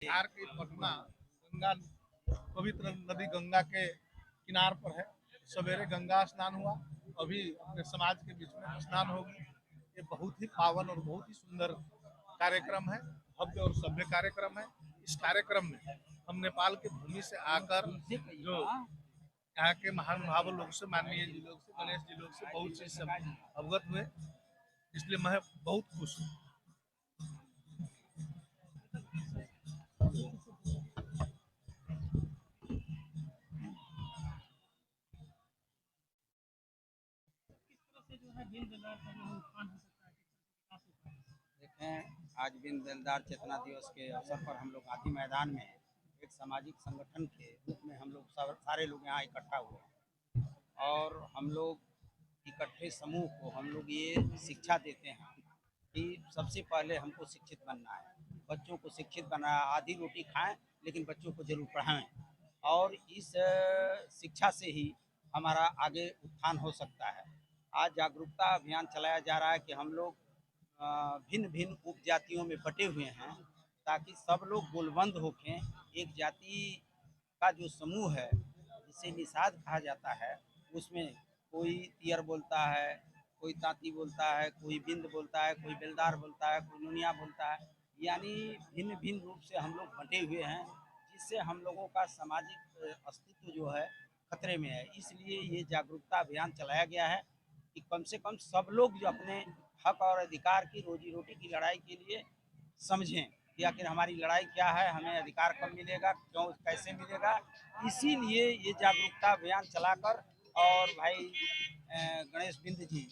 बिहार की पटना गंगा पवित्र नदी गंगा के किनार पर है। सवेरे गंगा स्नान हुआ, अभी अपने समाज के बीच में स्नान होगी। ये बहुत ही पावन और बहुत ही सुंदर कार्यक्रम है, भव्य और सभ्य कार्यक्रम है। इस कार्यक्रम में हम नेपाल की भूमि से आकर जो यहाँ के महानुभाव लोग से, माननीय जी लोग से, गणेश जी लोग से बहुत चीज से अवगत हुए, इसलिए मैं बहुत खुश हूँ। देखें, आज दीन दयाल चेतना दिवस के अवसर पर हम लोग गांधी मैदान में एक सामाजिक संगठन के रूप में हम लोग सारे लोग यहाँ इकट्ठा हुए हैं और हम लोग इकट्ठे समूह को हम लोग ये शिक्षा देते हैं कि सबसे पहले हमको शिक्षित बनना है, बच्चों को शिक्षित बनाना, आधी रोटी खाएं लेकिन बच्चों को जरूर पढ़ाएं और इस शिक्षा से ही हमारा आगे उत्थान हो सकता है। आज जागरूकता अभियान चलाया जा रहा है कि हम लोग भिन्न भिन्न उपजातियों में बटे हुए हैं ताकि सब लोग गोलबंद होके एक जाति का जो समूह है जिसे निषाद कहा जाता है, उसमें कोई तियर बोलता है, कोई तांती बोलता है, कोई बिंद बोलता है, कोई बेलदार बोलता है, कोई नुनिया बोलता है, यानी भिन्न भिन्न रूप से हम लोग बटे हुए हैं जिससे हम लोगों का सामाजिक अस्तित्व जो है खतरे में है। इसलिए ये जागरूकता अभियान चलाया गया है कि कम से कम सब लोग जो अपने हक और अधिकार की, रोजी रोटी की लड़ाई के लिए समझें कि आखिर हमारी लड़ाई क्या है, हमें अधिकार कब मिलेगा, क्यों, कैसे मिलेगा। इसीलिए ये जागरूकता अभियान चलाकर और भाई गणेश बिंद जी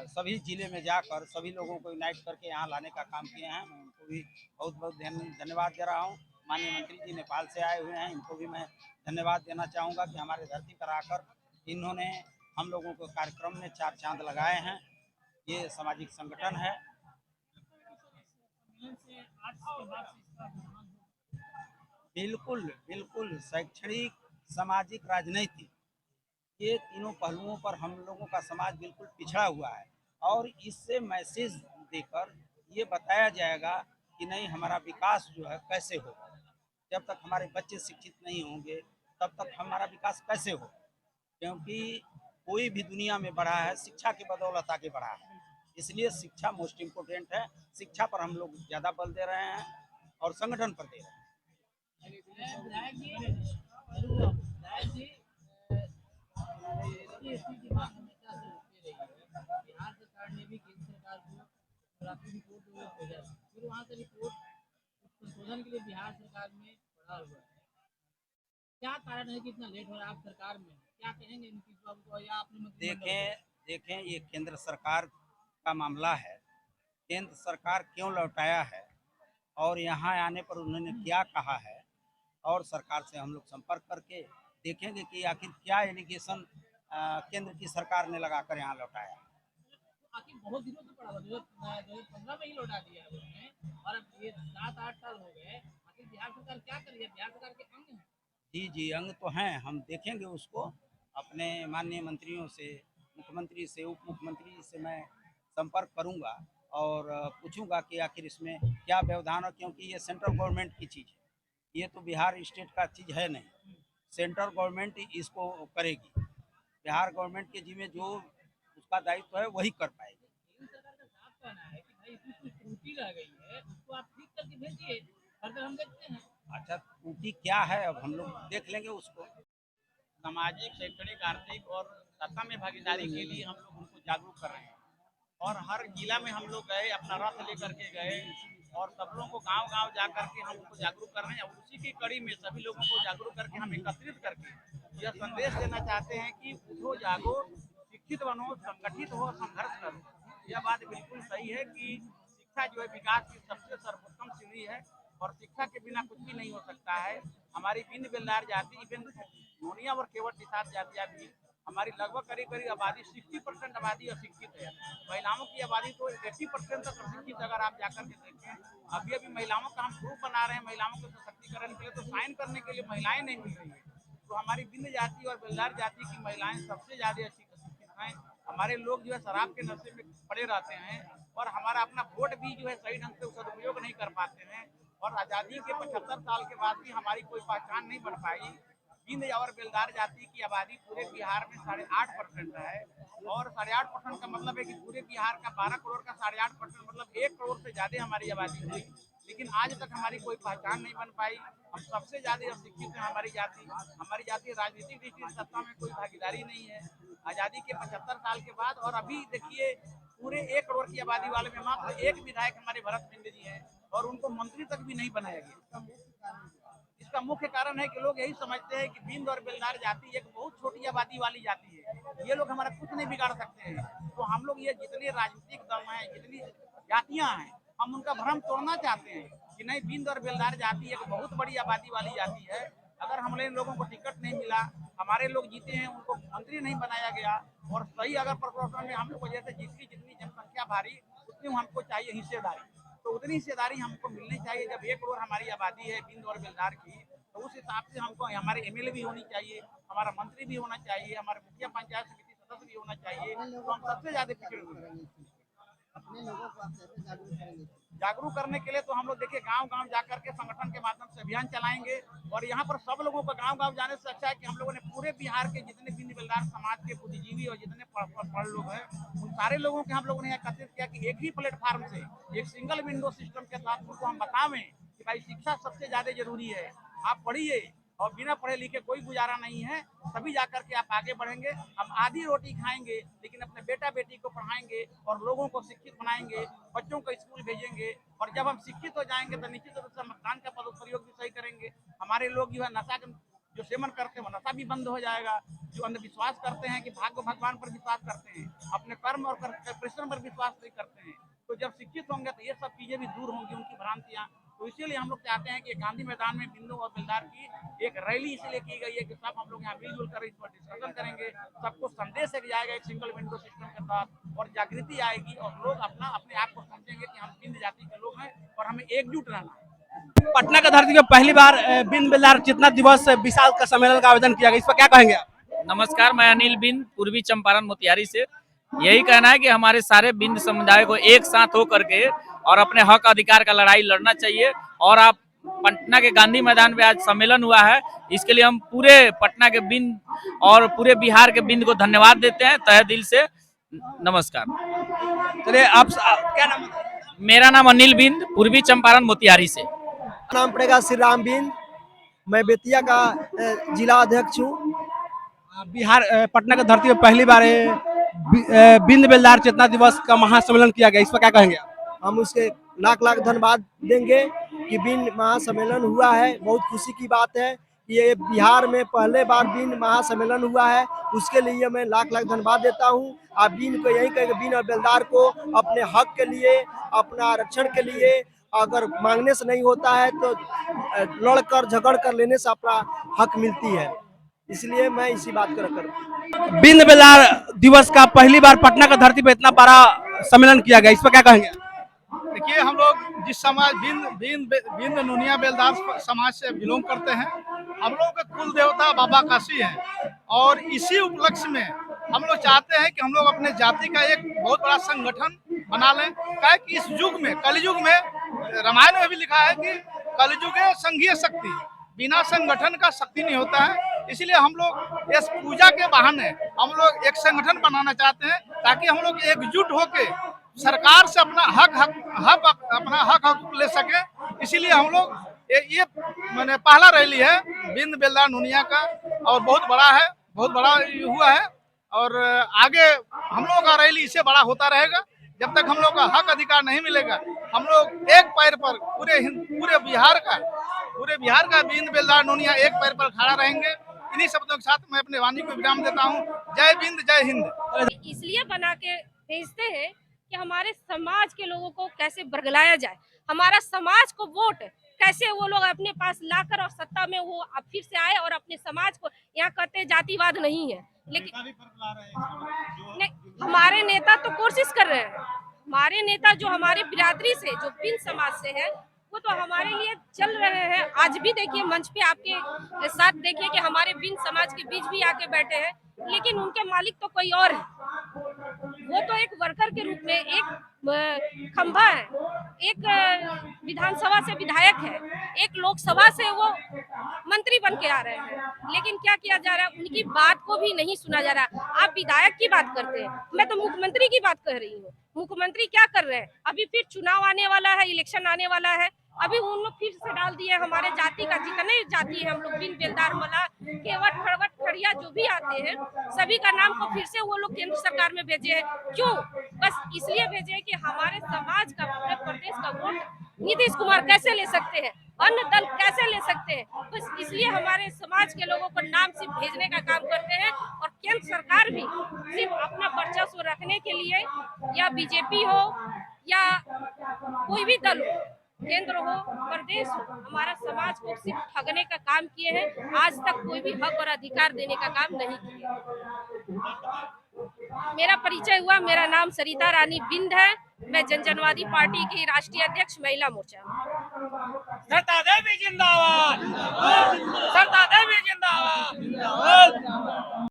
सभी जिले में जाकर सभी लोगों को यूनाइट करके यहाँ लाने का काम किए हैं। मैं उनको भी बहुत बहुत धन्यवाद दे रहा हूँ। माननीय मंत्री जी नेपाल से आए हुए हैं, इनको भी मैं धन्यवाद देना चाहूँगा कि हमारे धरती पर आकर इन्होंने हम लोगों को कार्यक्रम में चार चांद लगाए हैं। ये सामाजिक संगठन है। बिल्कुल बिल्कुल, शैक्षणिक, सामाजिक, राजनीतिक, ये तीनों पहलुओं पर हम लोगों का समाज बिल्कुल पिछड़ा हुआ है और इससे मैसेज देकर ये बताया जाएगा कि नहीं, हमारा विकास जो है कैसे होगा। जब तक हमारे बच्चे शिक्षित नहीं होंगे तब तक हमारा विकास कैसे हो, क्योंकि कोई भी दुनिया में बढ़ा है शिक्षा की बदौलत आगे बढ़ा है। इसलिए शिक्षा मोस्ट इम्पोर्टेंट है। शिक्षा पर हम लोग ज़्यादा बल दे रहे हैं और संगठन पर दे रहे हैं। ये इसी की मांग हमेशा से होती रही है। बिहार सरकार ने भी केंद्र सरकार को राशि रिपोर्ट भेजा था, फिर वहाँ से रिपोर्ट संशोधन के लिए बिहार सरकार में पड़ा हुआ है। क्या कारण है कि इतना लेट हो रहा है? आप सरकार में क्या कहेंगे नीतीश बाबू को या अपने मंत्रिमंडल को? देखें देखें, ये केंद्र सरकार का मामला है। केंद्र सरकार क्यों लौटाया है और यहाँ आने पर उन्होंने क्या कहा है, और सरकार से हम लोग संपर्क करके देखेंगे कि आखिर क्या एलिगेशन केंद्र की सरकार ने लगाकर यहाँ लौटाया। तो आखिर बहुत दिनों से पड़ा हुआ, 2015 में ही लौटा दिया है उन्होंने और अब ये 7-8 साल हो गए। आखिर बिहार सरकार क्या कर रही है? बिहार सरकार के अंग है। जी जी, अंग तो हैं, हम देखेंगे उसको। अपने माननीय मंत्रियों से, मुख्यमंत्री से, उप मुख्यमंत्री से मैं संपर्क करूंगा और पूछूंगा कि आखिर इसमें क्या व्यवधान है, क्योंकि ये सेंट्रल गवर्नमेंट की चीज़ है, ये तो बिहार स्टेट का चीज़ है नहीं। सेंट्रल गवर्नमेंट इसको करेगी, बिहार गवर्नमेंट के जिम्मे जो उसका दायित्व है वही कर पाएगी। केंद्र सरकार का साफ कहना है कि भाई इसमें कुछ त्रुटि रह गई है, उसको आप ठीक करके भेजिए, फर्दर हम देखते हैं। अच्छा, त्रुटि क्या है अब हम लोग देख लेंगे उसको। सामाजिक, शैक्षणिक, आर्थिक और सत्ता में भागीदारी के लिए हम लोग उनको जागरूक कर रहे हैं और हर जिला में हम लोग गए, अपना रथ लेकर के गए और सब लोगों को गांव-गांव जा करके हम उनको जागरूक कर रहे हैं और उसी की कड़ी में सभी लोगों को जागरूक करके हम एकत्रित करके यह संदेश देना चाहते हैं कि उठो, जागो, शिक्षित बनो, संगठित हो, संघर्ष करो। यह बात बिल्कुल सही है कि शिक्षा जो है विकास की सबसे सर्वोत्तम सीढ़ी है और शिक्षा के बिना कुछ भी नहीं हो सकता है। हमारी भिन्न बेलदार जाति, भिन्न नोनिया और केवट निषाद जातियाँ भी हमारी लगभग करीब करीब आबादी 60% आबादी अशिक्षित है। महिलाओं की आबादी तो 80% तक अशिक्षित, अगर आप जाकर के देखें। अभी अभी महिलाओं का हम ग्रुप बना रहे हैं महिलाओं के सशक्तिकरण के लिए, तो साइन करने के लिए महिलाएं नहीं मिल रही है। तो हमारी भिन्न जाति और बेलदार जाति की महिलाएं सबसे ज़्यादा अशिक्षित हैं। हमारे लोग जो है शराब के नशे में पड़े रहते हैं और हमारा अपना वोट भी जो है सही ढंग से सदुपयोग नहीं कर पाते हैं और आज़ादी के 75 साल के बाद भी हमारी कोई पहचान नहीं बन पाई। बिंद और बेलदार जाति की आबादी पूरे बिहार में 8.5% है, और 8.5% का मतलब है कि पूरे बिहार का 12 करोड़ का 8.5% मतलब 1 करोड़ से ज्यादा हमारी आबादी हुई। लेकिन आज तक हमारी कोई पहचान नहीं बन पाई। हम सबसे ज्यादा अशिक्षित है हमारी जाति राजनीतिक दृष्टि से सत्ता में कोई भागीदारी नहीं है आज़ादी के 75 साल के बाद। और अभी देखिए पूरे 1 करोड़ की आबादी वाले में मात्र एक विधायक हमारे भरत बिंद जी हैं, और उनको मंत्री तक भी नहीं बनाया गया। इसका मुख्य कारण है कि लोग यही समझते हैं कि बिंद और बेलदार जाति एक बहुत छोटी आबादी वाली जाति है, ये लोग हमारा कुछ नहीं बिगाड़ सकते हैं। तो हम लोग ये जितने राजनीतिक दल हैं, जितनी जातियां हैं, हम उनका भ्रम तोड़ना चाहते हैं कि नहीं, बिंद और बेलदार जाति एक बहुत बड़ी आबादी वाली जाति है। अगर हमने इन लोगों को टिकट नहीं मिला, हमारे लोग जीते हैं, उनको मंत्री नहीं बनाया गया, और सही अगर प्रपोर्शन में हम लोग जैसे जितनी जनसंख्या भारी उतनी हमको चाहिए हिस्सेदारी, तो उतनी हिस्सेदारी हमको मिलनी चाहिए। जब 1 करोड़ हमारी आबादी है बिंद और बेलदार की, तो उस हिसाब से हमको हमारे एमएलए भी होनी चाहिए, हमारा मंत्री भी होना चाहिए, हमारे मुखिया पंचायत समिति सदस्य भी होना चाहिए। तो हम सबसे ज्यादा फिक्र अपने लोगों को आप कैसे जागरूक करेंगे? जागरूक करने के लिए तो हम लोग देखिए गांव-गांव जाकर के संगठन के माध्यम से अभियान चलाएंगे, और यहाँ पर सब लोगों को गांव-गांव जाने से अच्छा है कि हम लोगों ने पूरे बिहार के जितने बिंद बेलदार समाज के बुद्धिजीवी और जितने पढ़ लोग हैं, उन सारे लोगों के हम लोगों ने एकत्रित किया कि एक ही प्लेटफॉर्म से एक सिंगल विंडो सिस्टम के साथ उनको हम बतावें कि भाई शिक्षा सबसे ज्यादा जरूरी है, आप पढ़िए, और बिना पढ़े लिखे कोई गुजारा नहीं है, तभी जाकर के आप आगे बढ़ेंगे। हम आधी रोटी खाएंगे लेकिन अपने बेटा बेटी को पढ़ाएंगे और लोगों को शिक्षित बनाएंगे, बच्चों को स्कूल भेजेंगे, और जब हम शिक्षित हो जाएंगे तो निश्चित रूप से मतदान का प्रयोग भी सही करेंगे। हमारे लोग जो है नशा जो सेवन करते हैं वो नशा भी बंद हो जाएगा। जो अंधविश्वास करते हैं कि भाग्य भगवान पर विश्वास करते हैं, अपने कर्म और परिश्रम पर विश्वास नहीं करते हैं, तो जब शिक्षित होंगे तो ये सब चीजें भी दूर होंगी, उनकी भ्रांतियां। तो इसीलिए हम लोग चाहते हैं कि गांधी मैदान में बिंदु और बेलदार की एक रैली इसलिए की गई है कि सब हम लोग यहाँ मिलजुल कर इस पर डिस्कशन करेंगे, सबको संदेश एक जाएगा एक सिंगल विंडो सिस्टम के साथ, और जागृति आएगी और लोग अपने आप को समझेंगे कि हम बिंद जाति के लोग हैं और हमें एकजुट रहना है। पटना का धरती में पहली बार बिंद बेलदार चेतना दिवस विशाल का सम्मेलन का आयोजन किया गया, इस पर क्या कहेंगे आप? नमस्कार, मैं अनिल बिंद, पूर्वी चंपारण मोतिहारी से। यही कहना है कि हमारे सारे बिंद समुदाय को एक साथ होकर के और अपने हक अधिकार का लड़ाई लड़ना चाहिए। और आप पटना के गांधी मैदान पे आज सम्मेलन हुआ है, इसके लिए हम पूरे पटना के बिंद और पूरे बिहार के बिंद को धन्यवाद देते हैं तहे दिल से। नमस्कार। चलिए, आप क्या नाम है? मेरा नाम अनिल बिंद, पूर्वी चंपारण मोतिहारी से। नाम पड़ेगा श्री राम बिंद, मैं बेतिया का जिला अध्यक्ष हूँ। बिहार पटना की धरती में पहली बार बिंद बेलदार चेतना दिवस का महासम्मेलन किया गया, इस पर क्या कहेंगे आप? हम उसके लाख लाख धन्यवाद देंगे कि बिंद महासम्मेलन हुआ है। बहुत खुशी की बात है कि ये बिहार में पहले बार बिंद महासम्मेलन हुआ है, उसके लिए मैं लाख लाख धन्यवाद देता हूँ। आप बिंद को यही कहेंगे, बिंद और बेलदार को अपने हक के लिए, अपना आरक्षण के लिए अगर मांगने से नहीं होता है तो लड़कर झगड़ कर लेने से अपना हक मिलती है, इसलिए मैं इसी बात को रखकर बिंद बेलदार दिवस का पहली बार पटना का धरती पे इतना बड़ा सम्मेलन किया गया, इस पर क्या कहेंगे? देखिए, हम लोग जिस समाज बिंद नुनिया बेलदार समाज से बिलोंग करते हैं, हम लोग का कुल देवता बाबा काशी है, और इसी उपलक्ष्य में हम लोग चाहते हैं कि हम लोग अपने जाति का एक बहुत बड़ा संगठन बना लें। क्या कि इस युग में, कलयुग में, रामायण में भी लिखा है कि कलयुगे संघीय शक्ति, बिना संगठन का शक्ति नहीं होता है। इसलिए हम लोग इस पूजा के बहाने हम लोग एक संगठन बनाना चाहते हैं, ताकि हम लोग एकजुट होके सरकार से अपना हक ले सके। इसीलिए हम लोग ये मैंने पहला रैली है बिंद बेलदार नुनिया का, और बहुत बड़ा है, बहुत बड़ा हुआ है, और आगे हम लोगों का रैली इससे बड़ा होता रहेगा। जब तक हम लोग का हक अधिकार नहीं मिलेगा, हम लोग एक पैर पर पूरे बिहार का बिंद बेलदार नुनिया एक पैर पर खड़ा रहेंगे। इन्हीं शब्दों के साथ मैं अपने वाणी को विराम देता हूँ। जय बिंद, जय हिंद। इसलिए बना के भेजते हैं कि हमारे समाज के लोगों को कैसे बरगलाया जाए, हमारा समाज को वोट कैसे वो लोग अपने पास लाकर और सत्ता में वो फिर से आए और अपने समाज को, यहाँ कहते जातिवाद नहीं है, लेकिन हमारे नेता तो कोशिश कर रहे हैं। हमारे नेता जो हमारे बिरादरी से, जो बिंद समाज से है, वो तो हमारे लिए चल रहे हैं। आज भी देखिए मंच पे आपके साथ देखिए कि हमारे बिंद समाज के बीच भी आके बैठे हैं, लेकिन उनके मालिक तो कोई और है। वो तो एक वर्कर के रूप में एक खंभा है, एक विधानसभा से विधायक है, एक लोकसभा से वो मंत्री बन के आ रहे हैं, लेकिन क्या किया जा रहा है, उनकी बात को भी नहीं सुना जा रहा। आप विधायक की बात करते हैं, मैं तो मुख्यमंत्री की बात कर रही हूँ। मुख्यमंत्री क्या कर रहे हैं? अभी फिर चुनाव आने वाला है, इलेक्शन आने वाला है, अभी उन लोग फिर से डाल दिए हमारे जाति का, जितने जाति है हम लोग, बिन बेलदार मला केवट खड़वट खड़िया जो भी आते हैं, सभी का नाम को फिर से वो लोग केंद्र सरकार में भेजे हैं। क्यों? बस इसलिए भेजे हैं कि हमारे समाज का, पूरे प्रदेश का वोट नीतीश कुमार कैसे ले सकते हैं, अन्य दल कैसे ले सकते हैं। बस इसलिए हमारे समाज के लोगों को नाम सिर्फ भेजने का काम करते हैं, और केंद्र सरकार भी सिर्फ अपना वर्चस्व रखने के लिए, या बीजेपी हो या कोई भी दल हो, केंद्र हो प्रदेश हो, हमारा समाज को सिर्फ ठगने का काम किए हैं। आज तक कोई भी हक और अधिकार देने का काम नहीं किया। मेरा परिचय हुआ, मेरा नाम सरिता रानी बिंद है, मैं जनजनवादी पार्टी की राष्ट्रीय अध्यक्ष महिला मोर्चा। देवी जिंदाबाद।